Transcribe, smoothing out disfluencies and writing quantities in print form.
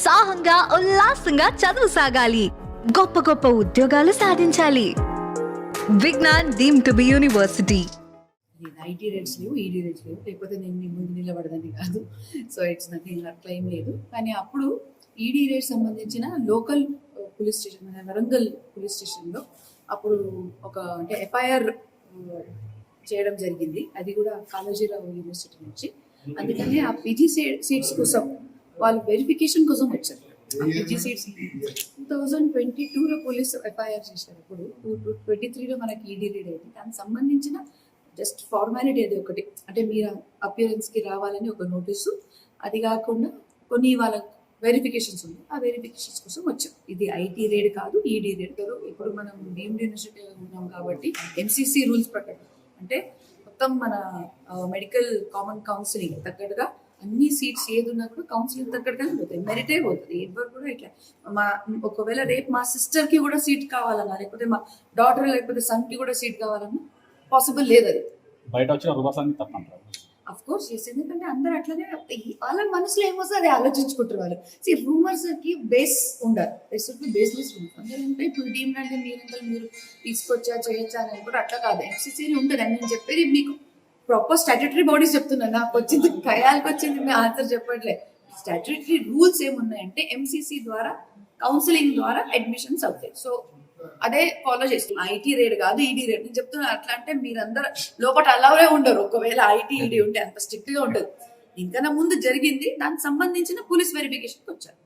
ఉత్సాహంగా ఉల్లాసంగా చదువు సాగాలి, గొప్ప గొప్ప ఉద్యోగాలు సాధించాలి. Vignan deemed to be university. IT rates లేవు, ఈడీ రేట్స్ లేవు, లేకపోతే నేను మీ ముందు నిలబడదని కాదు. సో ఇట్స్ నథింగ్, అట్లా ఏం లేదు. కానీ అప్పుడు ఈడీ రేట్ సంబంధించిన local police station, Warangal police స్టేషన్లో అప్పుడు ఒక అంటే ఎఫ్ఐఆర్ చేయడం జరిగింది. అది కూడా కాళోజీరావు యూనివర్సిటీ నుంచి. అందుకని ఆ పీజీ సీట్స్ కోసం వాళ్ళు వెరిఫికేషన్ కోసం వచ్చారు. పీజీ సీట్స్ 2022లో పోలీస్ ఎఫ్ఐఆర్ చేశారు. ఇప్పుడు 2023లో మనకి ఈడీ రేట్ అయింది. దానికి సంబంధించిన జస్ట్ ఫార్మాలిటీ అది ఒకటి, అంటే మీరు అపియరెన్స్కి రావాలని ఒక నోటీసు. అది కాకుండా కొన్ని వాళ్ళ వెరిఫికేషన్స్ ఉంది, ఆ వెరిఫికేషన్స్ కోసం వచ్చాం. ఇది ఐటీ రేడ్ కాదు, ఈడీ రేడ్ కాదు. ఇప్పుడు మనం డీమ్డ్ యూనివర్సిటీ ఉన్నాం కాబట్టి ఎంసీసీ రూల్స్ ప్రకారం, అంటే మొత్తం మన మెడికల్ కామన్ కౌన్సిలింగ్ తగ్గట్టుగా అన్ని సీట్స్ ఏది ఉన్నా కూడా కౌన్సిలింగ్ తగ్గట్టుగానే పోతాయి, మెరిటే పోతుంది. ఎవరు కూడా ఇట్లా ఒకవేళ రేపు మా సిస్టర్కి కూడా సీట్ కావాలన్నా, లేకపోతే మా డాటర్ లేకపోతే సన్కి కూడా సీట్ కావాలన్నా పాసిబుల్ లేదు. అది బయట వచ్చిన రూమర్స్ అన్ని తప్పంటారు. అఫ్ కోర్స్ ఎస్, ఎందుకంటే అందరూ అట్లనే వాళ్ళ మనసులో ఏమొస్తే అది ఆలోచించుకుంటారు వాళ్ళు. రూమర్స్ కి బేస్ ఉండాలి, బేస్లెస్ రూమర్స్ అందరూ ఉంటాయి. ఇప్పుడు డీమ్డ్ అంటే మీరు తీసుకొచ్చా చేయొచ్చా అని కూడా అట్లా కాదు, ఎన్సీసీ ఉంటుంది. అని నేను చెప్పేది మీకు ప్రాపర్ స్టాట్యూటరీ బాడీస్ చెప్తున్నాను. నాకు వచ్చింది ఖయాల్కి వచ్చింది, మీ ఆన్సర్ చెప్పట్లేదు. స్టాట్యూటరీ రూల్స్ ఏమున్నాయంటే ఎంసీసీ ద్వారా కౌన్సిలింగ్ ద్వారా అడ్మిషన్స్ అవుతాయి. సో అదే ఫాలో చేస్తాం. ఐటీ రేట్ కాదు, ఈడీ రేట్. నేను చెప్తున్నా అట్లా అంటే మీరందరూ లోపల అలాగే ఉండరు. ఒకవేళ ఐటీ ఈడీ ఉంటే అంత స్ట్రిక్ట్ గా ఉంటుంది. ఇంకా ముందు జరిగింది, దానికి సంబంధించిన పోలీస్ వెరిఫికేషన్కి వచ్చారు.